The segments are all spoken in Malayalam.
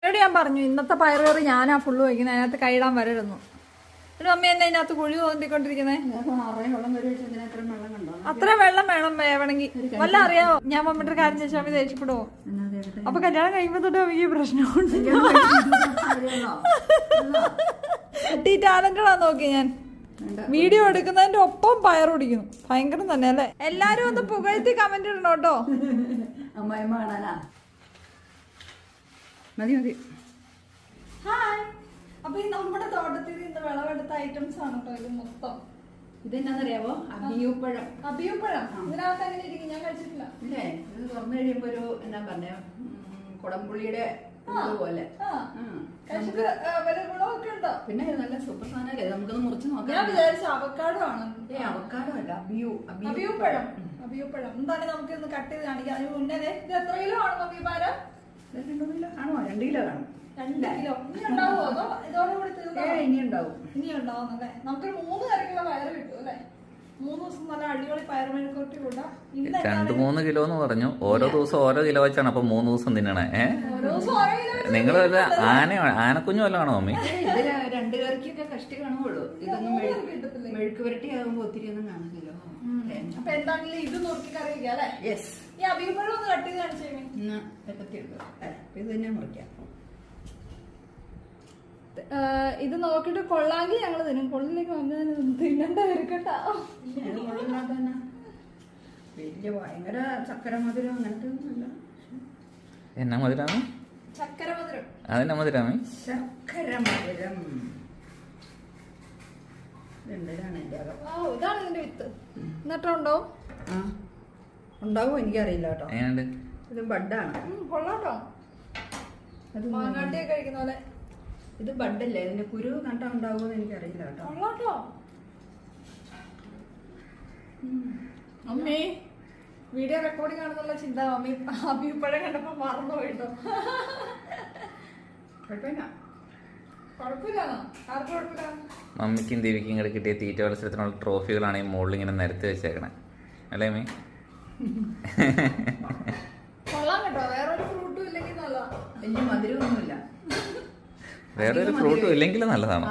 എന്നോട് ഞാൻ പറഞ്ഞു ഇന്നത്തെ പയറുകറി ഞാനാ ഫുള്ള് വയ്ക്കുന്നത്, അതിനകത്ത് കൈയിടാൻ വരരുന്നു. ഒരു അമ്മ എന്നെ അതിനകത്ത് കുഴി തോന്നിക്കൊണ്ടിരിക്കുന്നത്. അത്ര വെള്ളം വേണം വേണമെങ്കിൽ. വല്ല അറിയാവോ? ഞാൻ മമ്മിയുടെ കാര്യം ചോദിച്ചാൽ അമ്മ ദേഷ്യപ്പെടുവോ? അപ്പൊ കല്യാണം കഴിയുമ്പോ തൊട്ട് അമ്മയ്ക്ക് പ്രശ്നമുണ്ട്. ടാലന്റഡാ നോക്കി ഞാൻ വീഡിയോ എടുക്കുന്നതിന്റെ ഒപ്പം പയർ പിടിക്കുന്നു. ഭയങ്കരം തന്നെ അല്ലേ? എല്ലാരും ഒന്ന് പുകഴ്ത്തി കമന്റ് ഇടണം കേട്ടോ. മതി മതി. ഹായ്. അപ്പൊ ഈ നമ്മുടെ തോട്ടത്തിൽ ഇന്ന് വിളവെടുത്ത ഐറ്റംസ് ആണ് കേട്ടോ ഇത് മൊത്തം. ഇതെന്നാന്നറിയാവോ? അബിയൂപ്പഴം. അബിയൂപ്പഴം ഇതിനകത്ത് എങ്ങനെ ഇരിക്കും? ഞാൻ കഴിച്ചിട്ടില്ല. ഇല്ലേ, ഇത് തുറന്നു കഴിയുമ്പോ ഒരു എന്നാ പറഞ്ഞ കുടംപുള്ളിയുടെ പോലെ. പിന്നെ നല്ല സൂപ്പർ സാധനല്ലേ, നമുക്കൊന്ന് മുറിച്ച് നോക്കാം. ഞാൻ വിചാരിച്ച അവക്കാഡോ ആണ്. അവക്കാഡോ അല്ല, അബിയൂപ്പഴം. അബിയൂപ്പഴം എന്താണ്? നമുക്ക് ഇന്ന് കട്ട് ചെയ്ത് കാണിക്കാം. അതിന് മുന്നേ ഇത് എത്ര കിലോ ആണ് മമ്മി പാര? 2 കിലോ കാണുമോ? 2 കിലോ കാണും. 2 കിലോ. ഇനി ഉണ്ടാവോ? അതോ ഇതോടുകൂടി ഇനി ഉണ്ടാവും. ഇനി ഉണ്ടാവുന്നല്ലേ? നമുക്കൊരു 3 കറിക്കുള്ള പയറ് കിട്ടും അല്ലേ? 3 ദിവസം നല്ല അടിപൊളി പയർ മെഴുക്കുവരട്ടി കൂട്ടാം. 2-3 കിലോ എന്ന് പറഞ്ഞു. ഓരോ ദിവസം ഓരോ കിലോ വെച്ചാണ് അപ്പൊ 3 ദിവസം തിന്നണേ. നിങ്ങൾ വല്ല ആനക്കുഞ്ഞു വല്ലതാണോ മമ്മി? ഇതില് 2 കറിക്കൊക്കെ കഷ്ടി കാണുള്ളൂ. ഇതൊന്നും മെഴുക്ക് വരട്ടി ആകുമ്പോ ഒത്തിരി ഒന്നും കാണില്ലല്ലോ. അപ്പൊ എന്താണെങ്കിലും ഇത് നോക്കി കറി വയ്ക്കാം അല്ലേ? യെസ്. ഈ അബിയൂപ്പഴം ഒന്ന് കട്ട് ചെയ്ത് കാണിച്ചേ. ഇത് തന്നെ മുറിക്കാം. ഇത് നോക്കിട്ട് കൊള്ളാമെങ്കിൽ ഞങ്ങള് തിന്നും. കൊള്ളിലേക്ക് തിന്നണ്ട വരക്കട്ട. വലിയ ഭയങ്കര ചക്കര മധുരം അങ്ങനത്തെ ഒന്നുമല്ല. എന്നാ മധുരാണ്? ചക്കര മധുരം. അതെന്നാ മധുരാമേ? ചക്കര മധുരം. ഇതാണ് എന്റെ അകം. ഇതാണ് ഇതിന്റെ വിത്ത്. എന്നിട്ടുണ്ടോ? ഉണ്ടാവും, എനിക്കറിയില്ല കേട്ടോ. എങ്ങനെയുണ്ട്? ഇത് ബഡാണ്. കൊള്ളാട്ടോ. മാങ്ങാട്ടിയൊക്കെ കഴിക്കുന്ന പോലെ. ഇത് ബഡല്ലേ, ഇതിന്റെ കുരു കണ്ടാ ഉണ്ടാവുമെന്ന് എനിക്കറിയില്ല കേട്ടോ. കൊള്ളാട്ടോ. അമ്മേ വീഡിയോ റെക്കോർഡിംഗ് ആണെന്നുള്ള ചിന്ത മമ്മി അബിയൂപ്പഴം കണ്ടപ്പോ മറന്നു പോയിട്ടോ. കുഴപ്പമില്ല. കുഴപ്പമില്ലാന്നോ? ആർക്കും കുഴപ്പമില്ല. മമ്മിക്കും ദേവിക്കും കൂടെ കിട്ടിയ തീറ്റ മത്സരത്തിനുള്ള ട്രോഫികളാണ് ഈ മുകളിൽ ഇങ്ങനെ നിരത്തി വെച്ചേക്കണേ അല്ലേ മീ? കൊള്ളാം കേട്ടോ. വേറൊരു ഫ്രൂട്ടും ഇല്ലെങ്കിൽ നല്ല. വലിയ മധുരമൊന്നുമില്ല. വേറൊരു ഫ്രൂട്ടും ഇല്ലെങ്കിൽ നല്ലതാണോ?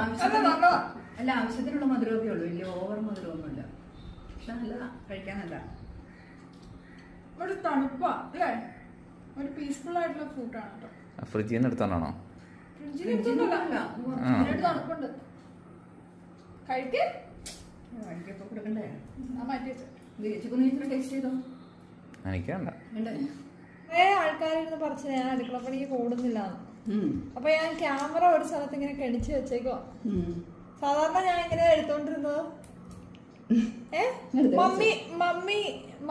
അല്ല, ആവശ്യത്തിനുള്ള മധുരമൊക്കെ ഉള്ളൂ. വലിയ ഓവർ മധുരമൊന്നുമില്ല. പക്ഷെ നല്ലതാ, കഴിക്കാൻ നല്ല. ഒരു തണുപ്പാ അല്ലേ? ഒരു പീസ്ഫുൾ ആയിട്ടുള്ള ഫ്രൂട്ടാണ് കേട്ടോ. ഫ്രിഡ്ജിൽ നിന്ന് എടുത്തോണ്ടാണോ? തണുപ്പുണ്ട്. കഴിക്കേ കൊടുക്കണ്ടേ? മാറ്റി വെച്ചു. ടേസ്റ്റ് ചെയ്തോ? എനിക്ക് വേണ്ട. ആൾക്കാരിരുന്ന് പറിച്ച് ഞാൻ അടുക്കളപ്പണിക്ക് കൂടുന്നില്ല. അപ്പൊ ഞാൻ ക്യാമറ ഒരു സ്ഥലത്ത് ഇങ്ങനെ കെണിച്ച് വെച്ചേക്കോ. സാധാരണ ഞാൻ ഇങ്ങനെ എടുത്തോണ്ടിരുന്നത്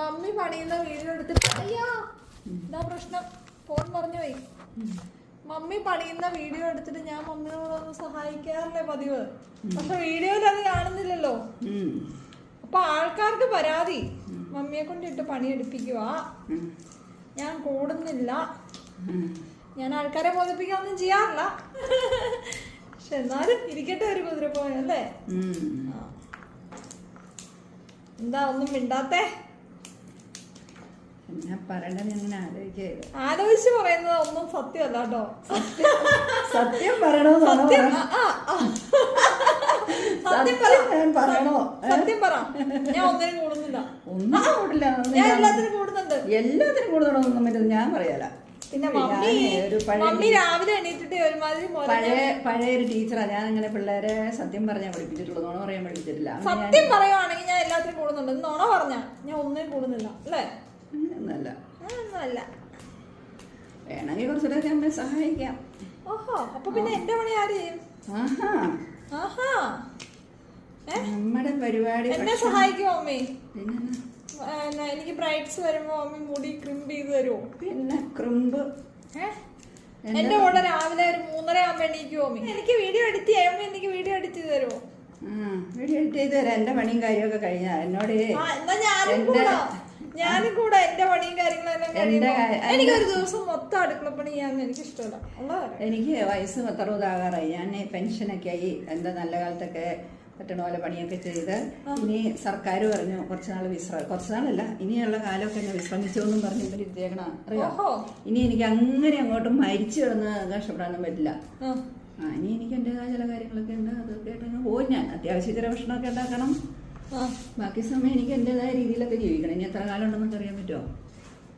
മമ്മി പണിയുന്ന വീഡിയോ എടുത്തിട്ട് അയ്യോ ഇതാ പ്രശ്നം, ഫോൺ പറഞ്ഞു പോയി. മമ്മി പണിയുന്ന വീഡിയോ എടുത്തിട്ട് ഞാൻ മമ്മിനോടൊന്ന് സഹായിക്കാറില്ലേ പതിവ്. പക്ഷെ വീഡിയോയിൽ അത് കാണുന്നില്ലല്ലോ. അപ്പൊ ആൾക്കാർക്ക് പരാതി, മമ്മിയെ കൊണ്ടിട്ട് പണിയെടുപ്പിക്കുക, ഞാൻ കൂടുന്നില്ല. ഞാൻ ആൾക്കാരെ ബോധിപ്പിക്കാനൊന്നും ചെയ്യാറില്ല. പക്ഷെ എന്നാലും ഇരിക്കട്ടെ ഒരു കുതിരപ്പോയല്ലേ. എന്താ ഒന്നും മിണ്ടാത്തേ? ആലോചിച്ച് പറയുന്നത് ഒന്നും സത്യമല്ല കേട്ടോ. സത്യം പറയണോ? സത്യം പറ. ഞാൻ ഒന്നിനും കൂടുന്നില്ല. ഒന്നും കൂടില്ല. ഞാൻ എല്ലാത്തിനും കൂടുന്നുണ്ട്. എല്ലാത്തിനും കൂടുതലൊന്നും ഞാൻ പറയാല. പിന്നെ മമ്മി രാവിലെ എണീറ്റിട്ട് ഒരുമാതിരി പഴയ ഒരു ടീച്ചറാ. ഞാൻ അങ്ങനെ പിള്ളേരെ സത്യം പറഞ്ഞാൽ പഠിപ്പിച്ചിട്ടുള്ളൂ, നോണ പറയാൻ പഠിപ്പിച്ചിട്ടില്ല. സത്യം പറയുവാണെങ്കിൽ ഞാൻ എല്ലാത്തിനും കൂടുന്നുണ്ട്. നോണ പറഞ്ഞ ഞാൻ ഒന്നിനും കൂടുന്നില്ല അല്ലേ? ഒന്നല്ല. വേണമെങ്കിൽ കുറച്ചുകൂടെ അമ്മയെ സഹായിക്കാം. ഓഹോ, അപ്പൊ പിന്നെ എന്റെ പണി ആര് ചെയ്യും? നമ്മുടെ പരിപാടി എന്നെ സഹായിക്കുമോ മമ്മി? എനിക്ക് ബ്രൈറ്റ്സ് വരുമ്പോ മമ്മി മുടി ക്രിംപ് ചെയ്ത് തരുമോ? പിന്നെ ക്രിംപ് എന്റെ കൂടെ രാവിലെ ഒരു 3:30 ആകുമ്പോ എണീക്കുമോ മമ്മി? എനിക്ക് വീഡിയോ എഡിറ്റ് ചെയ്യുമ്പോ എനിക്ക് വീഡിയോ എഡിറ്റ് ചെയ്ത് തരുമോ? വീഡിയോ എഡിറ്റ് ചെയ്ത് തരാം. എന്റെ പണിയും കാര്യമൊക്കെ കഴിഞ്ഞാ എന്നോട് ഞാനും കൂടെ എന്റെ പണിയും കാര്യങ്ങളെല്ലാം കഴിയുമ്പോ എനിക്കൊരു ദിവസം മൊത്തം അടുക്കളപ്പണി ചെയ്യാൻ എനിക്ക് ഇഷ്ടമല്ല. എനിക്ക് വയസ്സ് 60 ആകാറായി. ഞാൻ പെൻഷനൊക്കെ ആയി. എന്താ നല്ല കാലത്തൊക്കെ പറ്റണ പോലെ പണിയൊക്കെ ചെയ്ത് ഇനി സർക്കാർ പറഞ്ഞു കുറച്ച് നാളല്ല ഇനിയുള്ള കാലമൊക്കെ ഞാൻ വിശ്രമിച്ചോന്നും പറഞ്ഞ് ഇവർ ഇരുത്തേക്കണം അറിയോ. ഇനി എനിക്ക് അങ്ങനെ അങ്ങോട്ടും മരിച്ചു കിടന്ന് കഷ്ടപ്പെടാനൊന്നും പറ്റില്ല. ഇനി എനിക്ക് എൻ്റെതായ ചില കാര്യങ്ങളൊക്കെ ഉണ്ട്, അതൊക്കെ ആയിട്ട് പോകും. ഞാൻ അത്യാവശ്യം ഇച്ചിരി ഭക്ഷണമൊക്കെ ഉണ്ടാക്കണം. ബാക്കി സമയം എനിക്ക് എൻ്റെതായ രീതിയിലൊക്കെ ജീവിക്കണം. ഇനി എത്ര കാലം ഉണ്ടെന്നൊക്കെ അറിയാൻ പറ്റുമോ?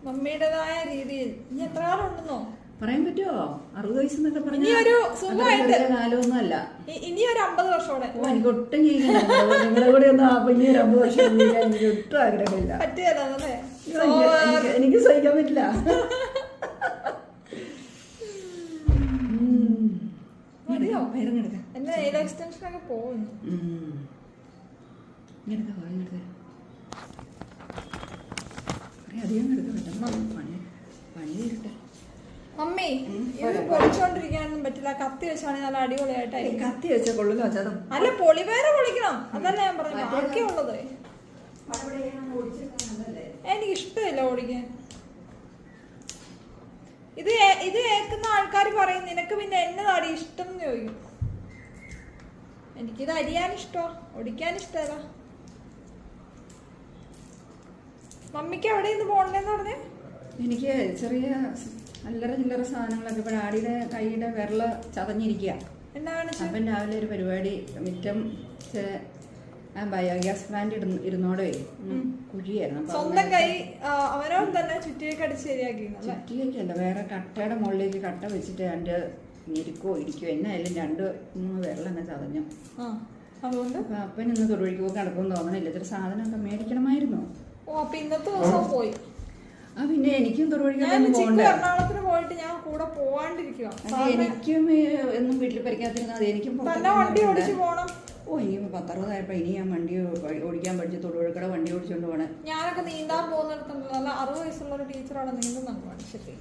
മമ്മിയുടേതായ രീതിയിൽ ഇനി എത്ര കാലം ഉണ്ടെന്നോ പറയാൻ പറ്റുമോ? 60 വയസ്സെന്നൊക്കെ പറഞ്ഞ കാലമൊന്നും അല്ല. ഇനി ഒരു 50 വർഷോടെ എനിക്ക് ഒട്ടും ജീവിക്കണം. നിങ്ങളുടെ കൂടെ ഒന്നും ഇനി ഒരു 50 വർഷം ജീവിക്കാൻ എനിക്ക് ഒട്ടും ആഗ്രഹമില്ല. എനിക്ക് സഹിക്കാൻ പറ്റില്ല. എന്റെ നെയിൽ എക്സ്റ്റൻഷൻ ഒക്കെ പോകുന്നു. മമ്മി ഇത് പൊളിച്ചോണ്ടിരിക്കാനൊന്നും പറ്റില്ല. കത്തി വെച്ചാണെങ്കിൽ നല്ല അടിപൊളിയായിട്ടായിരിക്കും. കത്തി വെച്ച കൊള്ളില്ല. അല്ല പൊളി വേറെ പൊളിക്കണം. അതല്ല ഞാൻ പറഞ്ഞു. ബാക്കിയുള്ളത് എനിക്ക് ഇഷ്ടമില്ല ഓടിക്കാൻ. ഇത് കേൾക്കുന്ന ആൾക്കാർ പറയും നിനക്ക് പിന്നെ എന്നതാടി ഇഷ്ടം എന്ന് ചോദിക്കും. എനിക്കിത് അരിയാൻ ഇഷ്ടമാ, ഓടിക്കാൻ ഇഷ്ടമല്ല. മമ്മിക്ക് എവിടെ നിന്ന് പോകണ്ടെന്ന് പറഞ്ഞേ? എനിക്ക് ചെറിയ അല്ലറ ചില്ലറ സാധനങ്ങളൊക്കെ ഇപ്പോൾ ഡാഡിയുടെ കൈയുടെ വിരല് ചതഞ്ഞിരിക്കുക. അപ്പം രാവിലെ ഒരു പരിപാടി മിറ്റം ബയോഗ്യാസ് പ്ലാന്റ് ഇരുന്നോടെ കുഴിയായിരുന്നു. സ്വന്തം കൈ അവരോ തന്നെ ചുറ്റിയൊക്കെ അടിച്ച് ശരിയാക്കി. ചുറ്റിയൊക്കെയല്ല, വേറെ കട്ടയുടെ മുകളിലേക്ക് കട്ട വെച്ചിട്ട് അതിൻ്റെ ഞെരുക്കോ ഇരിക്കോ എന്നായാലും 2-3 വിരലെന്നെ ചതഞ്ഞു. അതുകൊണ്ട് അപ്പൻ ഇന്ന് തൊടുവഴിക്ക് പോയി നടക്കുമെന്ന് തോന്നണില്ല. ഇച്ചിരി സാധനമൊക്കെ മേടിക്കണമായിരുന്നു. ഇന്നത്തെ ദിവസം പോയി. പിന്നെ എനിക്കും എറണാകുളത്തിന് പോയിട്ട് ഞാൻ കൂടെ പോവാണ്ടിരിക്കുക. എനിക്കും എന്നും വീട്ടിൽ പരിക്കാത്തിരുന്നാൽ എനിക്കും വണ്ടി ഓടിച്ചു പോണം. ഇനി 10-60 ഇനി ഞാൻ വണ്ടി ഓടിക്കാൻ പഠിച്ചു. തൊടുപുഴക്കട വണ്ടി ഓടിച്ചോണ്ട് പോണേ. ഞാനൊക്കെ നീന്താൻ പോകുന്നിടത്തുണ്ടല്ലോ, നല്ല 60 വയസ്സുള്ള ഒരു ടീച്ചറാണ് നീന്തുന്നുണ്ട് മനുഷ്യർക്ക്.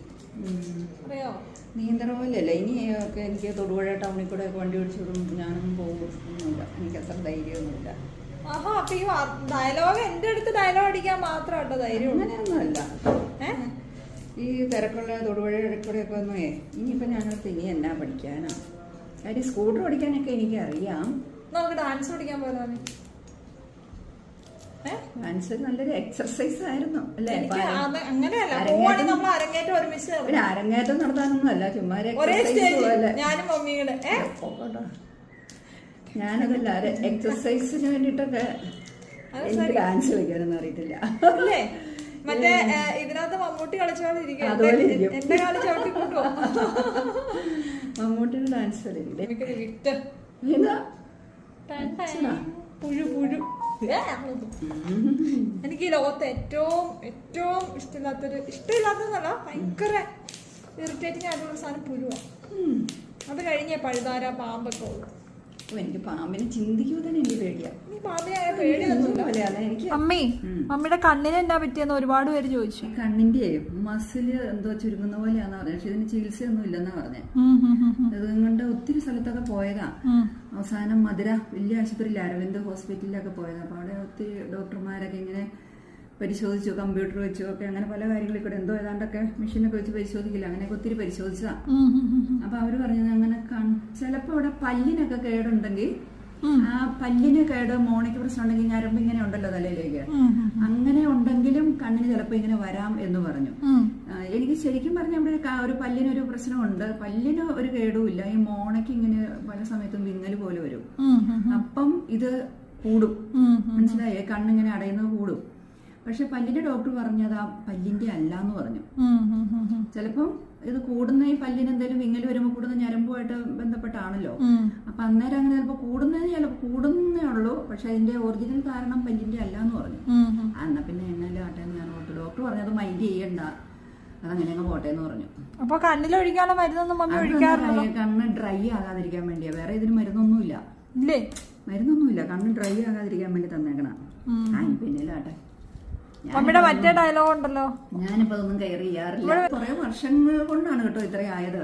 അറിയോ? നീന്തണ പോലെയല്ല ഇനി ഒക്കെ എനിക്ക് തൊടുപുഴ ടൗണിൽ കൂടെ ഒക്കെ വണ്ടി ഓടിച്ചോടും ഞാനൊന്നും പോകുന്നില്ല. എനിക്ക് അത്ര ധൈര്യമൊന്നുമില്ല. അപ്പൊ ഈ ഡയലോഗ് എന്റെ അടുത്ത് ഡയലോഗ് അടിക്കാൻ മാത്രം കേട്ടോ ധൈര്യം. അങ്ങനെയൊന്നുമല്ല. ഈ തിരക്കുള്ള തൊടുപുഴ കൂടെയൊക്കെ ഒന്നും ഇനിയിപ്പോൾ ഞങ്ങൾക്ക് ഇനി എന്നാ പഠിക്കാനാ? കാര്യം സ്കൂട്ടർ ഓടിക്കാനൊക്കെ എനിക്ക് അറിയാം. നമുക്ക് ഡാൻസ് പഠിക്കാൻ പോലാണ്. ഡാൻസ് നല്ലൊരു എക്സർസൈസ് ആയിരുന്നു അല്ലേ? അങ്ങനെയല്ല, അരങ്ങേറ്റം നടത്താനൊന്നും അല്ല, ചുമ്മാ ഞാനതല്ല എക്സർസൈസിന് വേണ്ടിട്ടൊക്കെ എനിക്ക് ഡാൻസ് കളിക്കാനൊന്നും അറിയത്തില്ല. മറ്റേ ഇതിനകത്ത് മമ്മൂട്ടി കളിച്ചോണ്ടിരിക്കും. എന്റെ കാലം ചവിട്ടി കൂട്ടോ മമ്മൂട്ടിയുടെ ഡാൻസ് കളിക്കില്ലേ? എനിക്ക് ഈ ലോകത്ത് ഏറ്റവും ഇഷ്ടമില്ലാത്തതല്ല, ഭയങ്കര ഇറിറ്റേറ്റിംഗ് ആയിട്ടുള്ള സാധനം പുഴുവാ. അത് കഴിഞ്ഞ പഴുതാര പാമ്പൊക്കെ ഉള്ളു. എനിക്ക് പാമ്പിനെ ചിന്തിക്കുമ്പോൾ തന്നെ എനിക്ക് പേടിയാ. മമ്മിയുടെ കണ്ണിന് എന്നാ പറ്റിയെന്ന് ഒരുപാട് പേര് ചോദിച്ചു. കണ്ണിന്റെ മസില് എന്തോ ചുരുങ്ങുന്ന പോലെയാന്ന് പറഞ്ഞത്. പക്ഷെ ഇതിന് ചികിത്സയൊന്നും ഇല്ലെന്നാ പറഞ്ഞേ. അതുകൊണ്ട് ഒത്തിരി സ്ഥലത്തൊക്കെ പോയതാ. അവസാനം മധുര വലിയ ആശുപത്രിയിൽ അരവിന്ദ് ഹോസ്പിറ്റലിലൊക്കെ പോയതാ. അപ്പൊ അവിടെ ഒത്തിരി ഡോക്ടർമാരൊക്കെ ഇങ്ങനെ പരിശോധിച്ചു, കമ്പ്യൂട്ടർ വെച്ചു ഒക്കെ അങ്ങനെ പല കാര്യങ്ങളിൽ കൂടെ എന്തോ ഏതാണ്ടൊക്കെ മെഷീനൊക്കെ വെച്ച് പരിശോധിക്കില്ല, അങ്ങനെയൊക്കെ ഒത്തിരി പരിശോധിച്ചതാ. അപ്പൊ അവര് പറഞ്ഞത് അങ്ങനെ ചിലപ്പോ അവിടെ പല്ലിനൊക്കെ കേടുണ്ടെങ്കിൽ ആ പല്ലിന് കേട് മോണയ്ക്ക് പ്രശ്നം ഉണ്ടെങ്കിൽ ഞരമ്പ് ഇങ്ങനെ ഉണ്ടല്ലോ തലയിലേക്ക്, അങ്ങനെ ഉണ്ടെങ്കിലും കണ്ണിന് ചിലപ്പോ ഇങ്ങനെ വരാം എന്ന് പറഞ്ഞു. എനിക്ക് ശരിക്കും പറഞ്ഞാൽ അവിടെ ഒരു പല്ലിനൊരു പ്രശ്നമുണ്ട്. പല്ലിന് ഒരു കേടുമില്ല, ഈ മോണയ്ക്ക് ഇങ്ങനെ പല സമയത്തും വിങ്ങല് പോലെ വരും. അപ്പം ഇത് കൂടും, മനസ്സിലായേ? കണ്ണിങ്ങനെ അടയുന്നത് കൂടും. പക്ഷെ പല്ലിന്റെ ഡോക്ടർ പറഞ്ഞത് ആ പല്ലിന്റെ അല്ല എന്ന് പറഞ്ഞു. ചിലപ്പം ഇത് കൂടുന്ന ഈ പല്ലിന് എന്തെങ്കിലും വിങ്ങൽ വരുമ്പോൾ കൂടുന്ന ഞരമ്പുമായിട്ട് ബന്ധപ്പെട്ടാണല്ലോ. അപ്പൊ അന്നേരം അങ്ങനെ ചിലപ്പോൾ കൂടുന്നേ ഉള്ളൂ. പക്ഷെ അതിന്റെ ഒറിജിനൽ കാരണം പല്ലിന്റെ അല്ല എന്ന് പറഞ്ഞു. എന്നാ പിന്നെ എന്നാലും ആട്ടെന്ന് ഞാൻ ഓർത്തു. ഡോക്ടർ പറഞ്ഞത് മൈൻഡ് ചെയ്യണ്ട, അതങ്ങനെ അങ്ങ് പോട്ടെ എന്ന് പറഞ്ഞു. അപ്പൊ കണ്ണിലൊഴിക്കാനുള്ള മരുന്നൊന്നും കണ്ണ് ഡ്രൈ ആകാതിരിക്കാൻ വേണ്ടിയാ, വേറെ ഇതിന് മരുന്നൊന്നുമില്ല. മരുന്നൊന്നുമില്ല, കണ്ണ് ഡ്രൈ ആകാതിരിക്കാൻ വേണ്ടി തന്നേക്കണ. പിന്നിലാട്ടെ. മമ്മിയുടെ മറ്റേ ഡയലോഗ് ഉണ്ടല്ലോ, ഞാനിപ്പോ അതൊന്നും കെയർ ചെയ്യാറില്ല. കുറെ വർഷങ്ങൾ കൊണ്ടാണ് കേട്ടോ ഇത്ര ആയത്.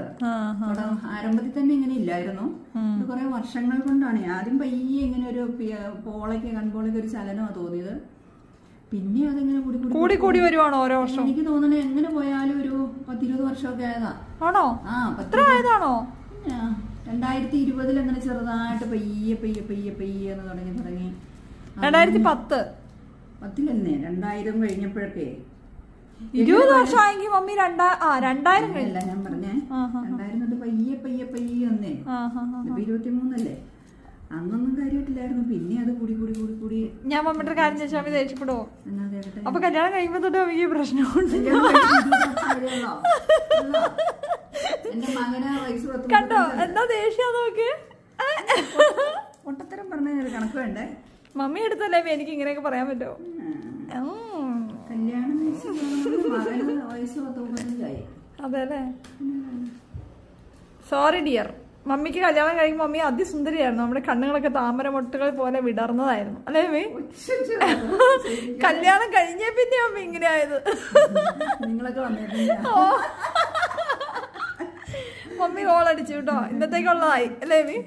ആരംഭത്തിൽ തന്നെ ഇങ്ങനെ ഇല്ലായിരുന്നു. ഇത് കുറെ വർഷങ്ങൾ കൊണ്ടാണ്. ആദ്യം പയ്യെ ഇങ്ങനെ ഒരു കൺപോളയ്ക്ക് ഒരു ചലനമാ തോന്നിയത്. പിന്നെ അതിങ്ങനെ കൂടി വരുവാണോ ഓരോ വർഷം? എനിക്ക് തോന്നുന്നത് എങ്ങനെ പോയാലും ഒരു 10-20 വർഷമൊക്കെ ആയതാ. ആണോ? ആ, അത്ര ആയതാണോ? 2020 അങ്ങനെ ചെറുതായിട്ട് പയ്യെ പയ്യെ പയ്യെ പയ്യെ എന്ന് തുടങ്ങി 2010 10 2000 കഴിഞ്ഞപ്പോഴൊക്കെ 20 വർഷമായെങ്കിൽ മമ്മി 2000 അല്ല ഞാൻ പറഞ്ഞേ 2000 തൊട്ട് പയ്യെ പയ്യെ പയ്യെ വന്നേ. ഇപ്പൊ 23 അല്ലേ, അന്നൊന്നും കാര്യമായിട്ടില്ലായിരുന്നു. പിന്നെ അത് കൂടി കൂടി കൂടി കൂടി. ഞാൻ മമ്മിയുടെ കാര്യം ചോദിച്ചാൽ മമ്മി ദേഷ്യപ്പെടുവോ? എന്നാ കേട്ടെ, അപ്പൊ കല്യാണം കഴിയുമ്പോ തൊട്ട് മമ്മിക്ക് പ്രശ്നമുണ്ട്. എന്റെ മകനെ വയസ്സ് 10 കണ്ടോ എന്താ ദേഷ്യം നോക്ക്. ഒട്ടത്തരം പറഞ്ഞ കണക്ക് വേണ്ടേ. മമ്മി എടുത്തല്ലേ എനിക്ക് ഇങ്ങനെയൊക്കെ പറയാൻ പറ്റുമോ? കല്യാണം മകന് വയസ്സ് 19 അതെ അല്ലേ. സോറി ഡിയർ, മമ്മിക്ക് കല്യാണം കഴിയുമ്പോൾ മമ്മി അതിസുന്ദരിയായിരുന്നു. നമ്മുടെ കണ്ണുകളൊക്കെ താമര മൊട്ടുകൾ പോലെ വിടർന്നതായിരുന്നു അല്ലേ മമ്മി? കല്യാണം കഴിഞ്ഞ പിന്നെ മമ്മി ഇങ്ങനെ ആയത്. നിങ്ങളൊക്കെ വന്നിട്ടില്ല. മമ്മി ഗോളടിച്ചു കേട്ടോ, ഇന്നത്തേക്കുള്ളതായി അല്ലേ മമ്മി?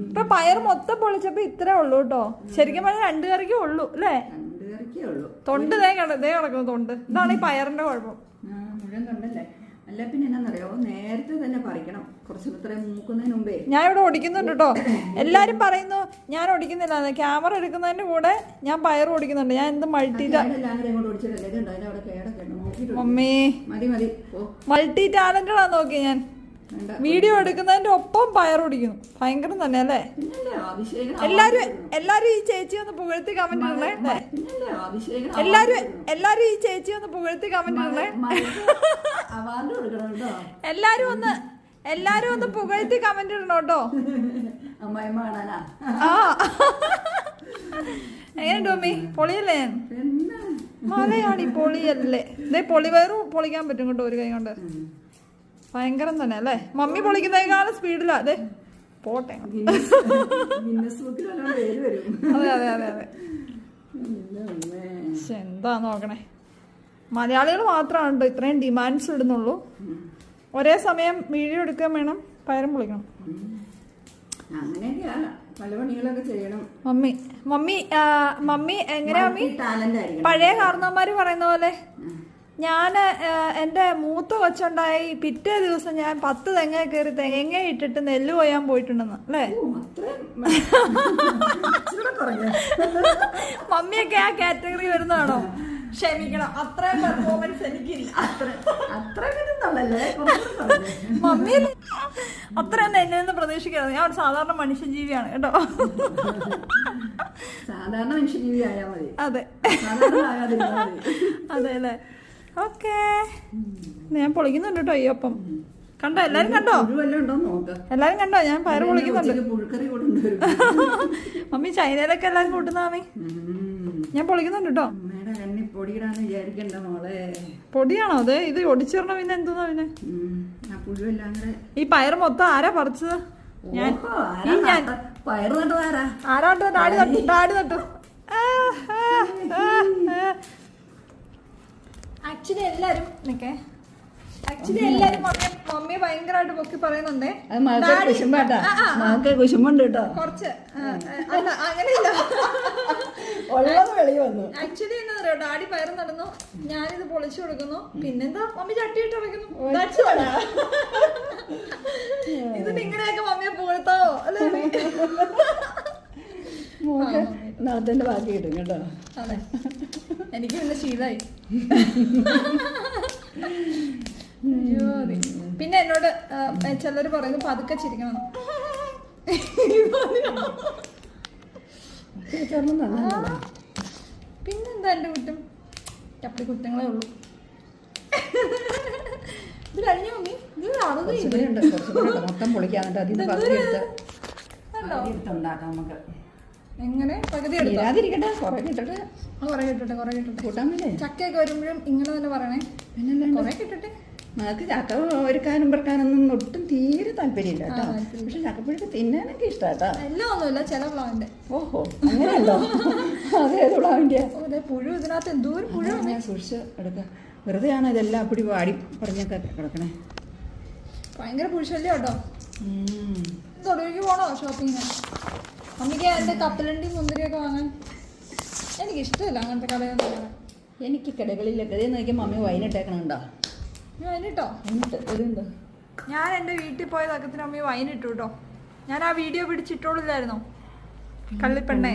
ഇപ്പൊ പയർ മൊത്തം പൊളിച്ചപ്പോ ഇത്രേ ഉള്ളൂ കേട്ടോ. ശരിക്കും പറഞ്ഞാൽ 2 കറിക്കേ ഉള്ളൂ അല്ലേ? തൊണ്ട് ദേ കിടക്കുന്നു തൊണ്ട്. ഇതാണ് ഈ പയറിന്റെ കുഴപ്പം. മുഴുവൻ തൊണ്ടല്ലേ. അല്ല പിന്നെ എന്നാന്നറിയോ, നേരത്തെ തന്നെ പറിക്കണം. കുറച്ച് ഇത്രയും മൂക്കുന്നതിന് മുമ്പേ. ഞാൻ ഇവിടെ ഓടിക്കുന്നുണ്ട് കേട്ടോ. എല്ലാരും പറയുന്നു ഞാൻ ഓടിക്കുന്നില്ല. ക്യാമറ എടുക്കുന്നതിന്റെ കൂടെ ഞാൻ പയർ ഓടിക്കുന്നുണ്ട്. ഞാൻ എന്ത് മൾട്ടി മമ്മി മൾട്ടി ടാലന്റഡ് ആണെന്ന് നോക്കി. ഞാൻ വീഡിയോ എടുക്കുന്നതിന്റെ ഒപ്പം പയർ ഓടിക്കുന്നു. ഭയങ്കരം തന്നെ അല്ലേ? എല്ലാരും ഈ ചേച്ചി ഒന്ന് പുകഴ്ത്തി കമന്റ് ഇടണേ. എല്ലാരും ഈ ചേച്ചി ഒന്ന് പുകഴ്ത്തി കമന്റ് ഇടണേ. എല്ലാരും ഒന്ന് പുകഴ്ത്തി കമന്റ് ഇടണം കേട്ടോ. എങ്ങനെയുണ്ട് മമ്മി? പൊളിയല്ലേ? മലയാളി പൊളിയല്ലേ? ഇതേ പൊളിവയറും പൊളിക്കാൻ പറ്റും കേട്ടോ ഒരു കൈ കൊണ്ട്. ഭയങ്കരം തന്നെ അല്ലേ? മമ്മി പൊളിക്കുന്നതിനേക്കാളും സ്പീഡിലാ. അതെ പോട്ടെ. അതെ അതെ അതെ അതെ. എന്താ നോക്കണേ, മലയാളികൾ മാത്രമാണ് ഇത്രയും ഡിമാൻഡ്സ് ഇടുന്നുള്ളൂ. ഒരേ സമയം വീഡിയോ എടുക്കാൻ വേണം, പയറും പൊളിക്കണം. മമ്മി മമ്മി മമ്മി എങ്ങനെയാ മമ്മി? പഴയ കാരണവന്മാര് പറയുന്ന പോലെ ഞാൻ എൻ്റെ മൂത്ത കൊച്ചുണ്ടായി പിറ്റേ ദിവസം ഞാൻ 10 തെങ്ങ കയറി തേങ്ങ ഇട്ടിട്ട് നെല്ല് കൊയ്യാൻ പോയിട്ടുണ്ടെന്ന് അല്ലേ? മമ്മിയൊക്കെ ആ കാറ്റഗറി വരുന്നതാണോ? ക്ഷമിക്കണം, അത്രയും പെർഫോമൻസ് എനിക്കില്ല. മമ്മി അത്രയൊന്നും എന്നെ നിന്ന് പ്രതീക്ഷിക്കരുത്. ഞാൻ ഒരു സാധാരണ മനുഷ്യജീവിയാണ് കേട്ടോ. സാധാരണ മനുഷ്യജീവിയായാൽ മതി. അതെ അതെ അല്ലേ? ഓക്കേ, ഞാൻ പൊളിക്കുന്നുണ്ട് കേട്ടോ ഈ ഒപ്പം. കണ്ടോ എല്ലാരും? കണ്ടോ എല്ലാരും? കണ്ടോ ഞാൻ പയറ് പൊളിക്കുന്നുണ്ട്. മമ്മി ചൈനയിലൊക്കെ എല്ലാരും കൂട്ടുന്ന മമ്മി. ഞാൻ പൊളിക്കുന്നുണ്ട് കേട്ടോ. പൊടിയാണോ അത്? ഇത് ഒടിച്ചിടണോ പിന്നെ? എന്തോന്നാ പിന്നെ ഈ പയറ് മൊത്തം ആരാ പറിച്ചത്? ഞാൻ. ആരാട്ടോ? ഡാഡി നട്ടു. ആക്ച്വലി എല്ലാരും മമ്മിയെ ഭയങ്കരമായിട്ട് പൊക്കി പറയുന്നുണ്ടേ. കുശുമ്പുണ്ട് കേട്ടോ കുറച്ച്. അല്ല അങ്ങനെയില്ല. ആക്ച്വലി എന്താ പറയാ, ഡാഡി പയർ നടന്നു, ഞാനിത് പൊളിച്ചു കൊടുക്കുന്നു, പിന്നെന്താ മമ്മി ചട്ടിയിട്ട് ഇറക്കുന്നു. ഇതിന് ഇങ്ങനെയൊക്കെ മമ്മിയെ പുകഴ്ത്താവോ അല്ലേ? നാളത്തെ ബാക്കി കിട്ടും കേട്ടോ. അതെ, എനിക്ക് പിന്നെ ശീലായി. പിന്നെ എന്നോട് ചിലര് പറയുന്നു പതുക്കെ ചിരിക്കണം. പിന്നെന്താ എന്റെ കുറ്റം? ചപ്പി കുറ്റങ്ങളേ ഉള്ളൂ. ഇത് കഴിഞ്ഞു മമ്മി. ഇത് മൊത്തം പൊളിക്കാന്നിട്ട് അതിന് ഉണ്ടാക്കാം നമുക്ക്. എങ്ങനെ പകുതി എടുക്കാതിരിക്കട്ടെ, കുറെ കിട്ടട്ടെ. കുറെ കിട്ടട്ടെ കൂട്ടാൻ പറ്റേ. ചക്കയൊക്കെ വരുമ്പോഴും ഇങ്ങനെ തന്നെ പറയണേ. പിന്നെ കുറെ കിട്ടട്ടെ. നമുക്ക് ചക്ക ഒരുക്കാനും പെറുക്കാനൊന്നും ഒട്ടും തീരെ താല്പര്യമില്ല കേട്ടോ. പക്ഷെ ചക്കപ്പുഴുക്ക് തിന്നാനൊക്കെ ഇഷ്ടാട്ടോ. എല്ലാം ഒന്നുമില്ല, ചില പ്ലാവിന്റെ. ഓഹോ, അങ്ങനെയല്ലോ? അതേത് പ്ലാവിന്റെ? പുഴു ഇതിനകത്ത് എന്തോരം പുഴു. സൂക്ഷിച്ച് എടുക്കാം. വെറുതെ ആണോ ഇതെല്ലാം അപ്പടി വാടി പറഞ്ഞൊക്കെ കിടക്കണേ? ഭയങ്കര പുഴുശല്യം കേട്ടോ. തൊടുവിക്ക് പോണോ ഷോപ്പിങ്ങിന്? മമ്മിക്ക് എന്റെ കപ്പലണ്ടി മുന്തിരിയൊക്കെ വാങ്ങാൻ എനിക്കിഷ്ടമില്ല അങ്ങനത്തെ കടയൊന്നും. എനിക്ക് കടകളിലൊക്കെ നോക്കിയാൽ മമ്മി വൈനിട്ടേക്കണുണ്ടോ? വൈനിട്ടോ? ഞാൻ എന്റെ വീട്ടിൽ പോയ തക്കത്തിന് മമ്മി വൈനിട്ടു കേട്ടോ. ഞാൻ ആ വീഡിയോ പിടിച്ചിട്ടോളില്ലായിരുന്നോ കള്ളിപ്പെണ്ണേ.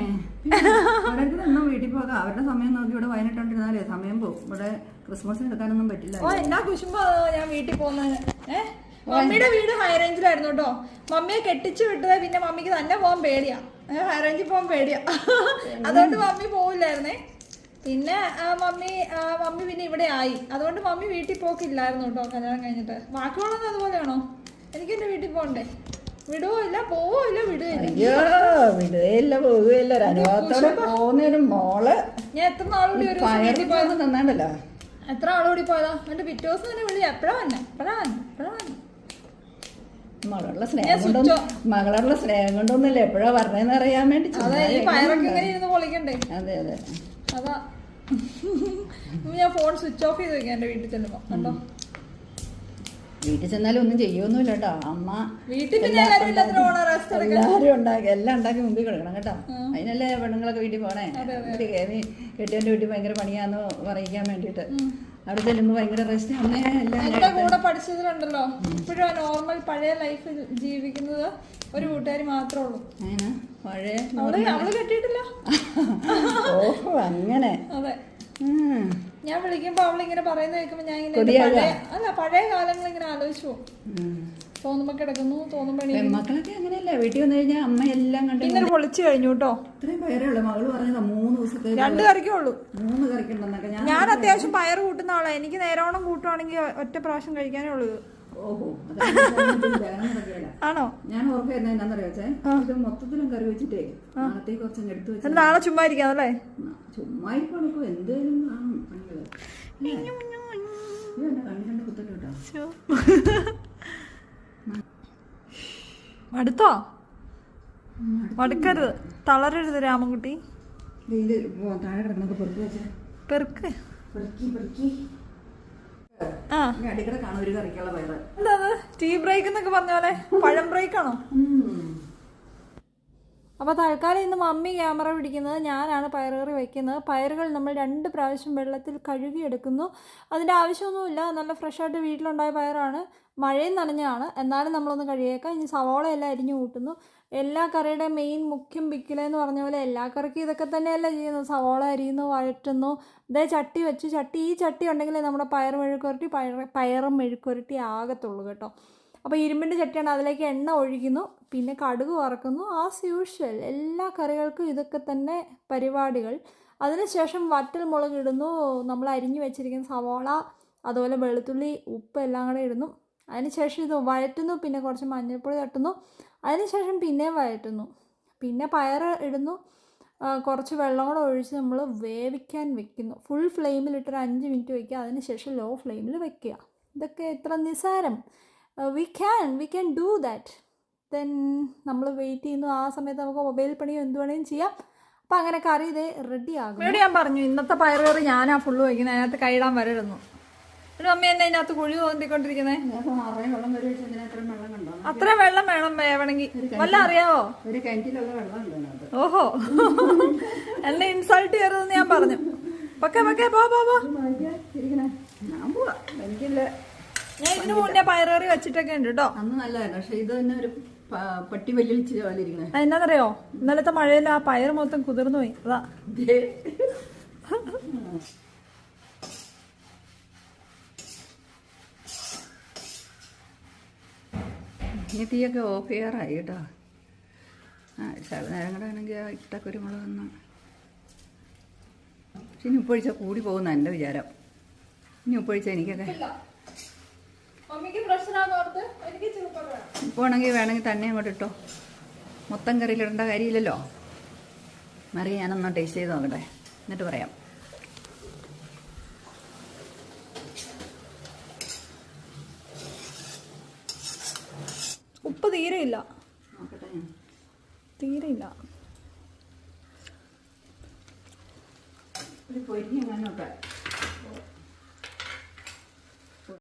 ഓരോരുത്തരൊന്നും വീട്ടിൽ പോകാം, അവരുടെ സമയം നോക്കി ഇവിടെ വയനാട്ടിരുന്നാലേ സമയം പോകും. ഇവിടെ ക്രിസ്മസിന് എടുക്കാനൊന്നും പറ്റില്ല. ഓ എന്നാ കുശുമ്പോ ഞാൻ വീട്ടിൽ പോകുന്നത്. മമ്മിയുടെ വീട് ഹൈ റേഞ്ചിലായിരുന്നു കേട്ടോ. മമ്മിയെ കെട്ടിച്ചു വിട്ടത് പിന്നെ മമ്മിക്ക് തന്നെ പോകാൻ പേടിയാ, ഹൈ റേഞ്ചിൽ പോകാൻ പേടിയാ. അതുകൊണ്ട് മമ്മി പോവില്ലായിരുന്നേ. പിന്നെ മമ്മി പിന്നെ ഇവിടെ ആയി, അതുകൊണ്ട് മമ്മി വീട്ടിൽ പോക്കില്ലായിരുന്നു കേട്ടോ കല്യാണം കഴിഞ്ഞിട്ട്. ബാക്കിയുള്ളതൊന്നും അതുപോലെയാണോ? എനിക്ക് എന്റെ വീട്ടിൽ പോകണ്ടേ? വിടുവില്ല, പോവില്ല, വിടുകയില്ല, പോവുകയില്ല. അനുഭവത്തോടെ പോകുന്നൊരു മോള്. ഞാൻ എത്ര നാളുകൂടി ഒരു തന്നാണ്ടല്ലോ. എത്ര ആളുകൂടി പോയതാ? എന്റെ പിറ്റേ ദിവസം തന്നെ വിളി. എപ്പോഴാ വന്നെ? മകളുടെ സ്നേഹം കൊണ്ടൊന്നുമില്ല, എപ്പോഴാ പറഞ്ഞതെന്ന് അറിയാൻ വേണ്ടി. അതെ, ഈ പയറൊക്കെ ഇങ്ങനെ ഇരുന്ന് പൊളിക്കണ്ടേ? അതെ അതെ, അതാ ഞാൻ ഫോൺ സ്വിച്ച് ഓഫ് ചെയ്ത് വെക്കാം എന്റെ വീട്ടിൽ ചെല്ലുമ്പോ. കണ്ടോ, വീട്ടിൽ ചെന്നാലും ഒന്നും ചെയ്യൊന്നുമില്ല കേട്ടോ. അമ്മ വീട്ടിൽ പിന്നെ എല്ലാരും ഉണ്ടാക്കി, എല്ലാം ഉണ്ടാക്കി മുമ്പിൽ കിടക്കണം കേട്ടോ. അതിനല്ലേ പെണ്ണുങ്ങളൊക്കെ വീട്ടിൽ പോണേ. കെട്ടിയവന്റെ വീട്ടിൽ ഭയങ്കര പണിയാന്ന് പറയിക്കാൻ വേണ്ടിട്ട് അവിടെ ചെല്ലുമ്പോ ഭയങ്കര റെസ്റ്റ്. എന്റെ കൂടെ പഠിച്ചതിലുണ്ടല്ലോ ഇപ്പോഴും നോർമൽ പഴയ ലൈഫ് ജീവിക്കുന്നത് ഒരു കൂട്ടുകാരി മാത്രമേ ഉള്ളൂ. പഴയ അവള് കെട്ടിയിട്ടില്ല. ഓഹോ, അങ്ങനെ. അതെ, ഞാൻ വിളിക്കുമ്പോ അവളിങ്ങനെ പറയുന്ന കേൾക്കുമ്പോ ഞാൻ ഇങ്ങനെ പഴയ കാലങ്ങൾ ഇങ്ങനെ ആലോചിച്ചു പോകും. തോന്നുമ്പോ കിടക്കുന്നു, തോന്നുമ്പോ മക്കളൊക്കെ അങ്ങനെയല്ലേ, വീട്ടിൽ വന്നു കഴിഞ്ഞാൽ അമ്മ എല്ലാം കണ്ടു. ഇന്നലെ പൊളിച്ചു കഴിഞ്ഞു കേട്ടോ. ഇത്രയും പയറുള്ളൂ. മകള് പറഞ്ഞതാ 3 ദിവസത്തെ 2 കറിക്കേ ഉള്ളൂ. 3 കറിക്കുണ്ടെന്നൊക്കെ. ഞാൻ അത്യാവശ്യം പയർ കൂട്ടുന്ന ആളാ. എനിക്ക് നേരോണം കൂട്ടുവാണെങ്കിൽ ഒറ്റ പ്രാവശ്യം കഴിക്കാനേ ഉള്ളൂ. ഓഹോ, ആണോ? ഞാൻ ഓർക്കായിരുന്നു എന്നാന്നറിയോ വെച്ചേ, ഇത് മൊത്തത്തിലും കറി വെച്ചിട്ടേ നാളത്തേക്ക് കുറച്ചങ്ങ് എടുത്തു വെച്ചാൽ നാളെ ചുമ്മാ ഇരിക്കാന്നല്ലേ? ചുമ്മാ ഇരിക്കും, എന്തേലും കാണും പണികള്. കണ്ണിന്റെ കുത്തിട്ട് കേട്ടോ. മടുത്തോ? മടുക്കരുത്, തളരരുത് രാമൻകുട്ടി. താഴെ കിടക്കണൊക്കെ പെറുക്കി വെച്ചേ. പെറുക്ക് പെറുക്കി അടിക്കടെ കാണും ഒരു കറിക്കുള്ള പയറ്. എന്താ ടീ ബ്രേക്ക് എന്നൊക്കെ പറഞ്ഞ പോലെ പഴം ബ്രേക്ക് ആണോ? അപ്പോൾ തൽക്കാലം ഇന്ന് മമ്മി ക്യാമറ പിടിക്കുന്നത്, ഞാനാണ് പയറുകറി വയ്ക്കുന്നത്. പയറുകൾ നമ്മൾ 2 പ്രാവശ്യം വെള്ളത്തിൽ കഴുകിയെടുക്കുന്നു. അതിൻ്റെ ആവശ്യമൊന്നുമില്ല, നല്ല ഫ്രഷായിട്ട് വീട്ടിലുണ്ടായ പയറാണ്. മഴയും നനഞ്ഞാണ്, എന്നാലും നമ്മളൊന്ന് കഴുകിയേക്കാം. ഇനി സവോളയെല്ലാം അരിഞ്ഞു കൂട്ടുന്നു. എല്ലാ കറിയുടെ മെയിൻ മുഖ്യം പിക്കിലെന്ന് പറഞ്ഞ പോലെ എല്ലാ കറിക്കും ഇതൊക്കെ തന്നെയല്ല ചെയ്യുന്നത്. സവോള അരിയുന്നു, വഴറ്റുന്നു. ഇതേ ചട്ടി വെച്ച്, ഈ ചട്ടി ഉണ്ടെങ്കിലേ നമ്മുടെ പയറും മെഴുക്കുരട്ടി ആകത്തുള്ളൂ കേട്ടോ. അപ്പോൾ ഇരുമ്പിൻ്റെ ചട്ടിയാണ്, അതിലേക്ക് എണ്ണ ഒഴിക്കുന്നു, പിന്നെ കടുക് വറക്കുന്നു. ആസ് യൂഷ്വൽ എല്ലാ കറികൾക്കും ഇതൊക്കെ തന്നെ പരിപാടികൾ. അതിനുശേഷം വറ്റൽ മുളക് ഇടുന്നു, നമ്മൾ അരിഞ്ഞു വെച്ചിരിക്കുന്ന സവോള, അതുപോലെ വെളുത്തുള്ളി, ഉപ്പ് എല്ലാം കൂടെ ഇടുന്നു. അതിനുശേഷം ഇത് വഴറ്റുന്നു, പിന്നെ കുറച്ച് മഞ്ഞൾപ്പൊടി തട്ടുന്നു. അതിനുശേഷം പിന്നെയും വഴറ്റുന്നു, പിന്നെ പയർ ഇടുന്നു. കുറച്ച് വെള്ളം കൂടെ ഒഴിച്ച് നമ്മൾ വേവിക്കാൻ വെക്കുന്നു. ഫുൾ ഫ്ലെയിമിലിട്ടൊരു 5 മിനിറ്റ് വയ്ക്കുക. അതിനുശേഷം ലോ ഫ്ലെയിമിൽ വെക്കുക. ഇതൊക്കെ എത്ര നിസ്സാരം. We can do that. Then നമ്മൾ വെയിറ്റ് ചെയ്യുന്നു. ആ സമയത്ത് നമുക്ക് മൊബൈൽ പണിയോ എന്ത് വേണമെങ്കിലും ചെയ്യാം. അപ്പം അങ്ങനെ കറി ഇതേ റെഡി ആകും. ഇവിടെ ഞാൻ പറഞ്ഞു ഇന്നത്തെ പയറുകറി ഞാനാ ഫുള്ള് വയ്ക്കുന്നത്, അതിനകത്ത് കൈയിടാൻ വരരുന്നു. ഒരു അമ്മ എന്നെ അതിനകത്ത് കുഴി തോന്നിക്കൊണ്ടിരിക്കുന്നത്. അത്ര വെള്ളം വേണം വേണമെങ്കിൽ. വല്ല അറിയാവോ? ഓഹോ, എന്നെ ഇൻസൾട്ട് ചെയ്യരുതെന്ന് ഞാൻ പറഞ്ഞു. ഞാൻ ഇതിനു മുന്നേ പയറുകറി വെച്ചിട്ടൊക്കെ ഉണ്ട് കേട്ടോ. അന്ന് നല്ലതായിരുന്നു, പക്ഷെ ഇത് തന്നെ ഒരു പട്ടി വലിയ പോലെ ഇരിക്കണേ. എന്നാന്നറിയോ, ഇന്നലത്തെ മഴയിൽ ആ പയർ മൊത്തം കുതിർന്നു പോയി. അതാ ഇനി തീയൊക്കെ ഓഫ് ചെയ്യാറായി കേട്ടോ. ചില നേരം കൂടെ ആണെങ്കിൽ ഇട്ട കുരുമുളക് വന്ന്. പക്ഷെ ഇനി ഉപ്പൊഴിച്ചാൽ കൂടി പോകുന്ന എൻ്റെ വിചാരം. ഇനി ഉപ്പൊഴിച്ചാൽ എനിക്കൊക്കെ ഉപ്പാണെങ്കിൽ വേണമെങ്കിൽ തന്നെ അങ്ങോട്ട് ഇട്ടോ. മൊത്തം കറിയിലിടേണ്ട കാര്യമില്ലല്ലോ. മറി ഞാനൊന്ന് ടേസ്റ്റ് ചെയ്ത് നോക്കട്ടെ, എന്നിട്ട് പറയാം. ഉപ്പ് തീരെയില്ല, തീരെയില്ല. പൊരിഞ്ഞ്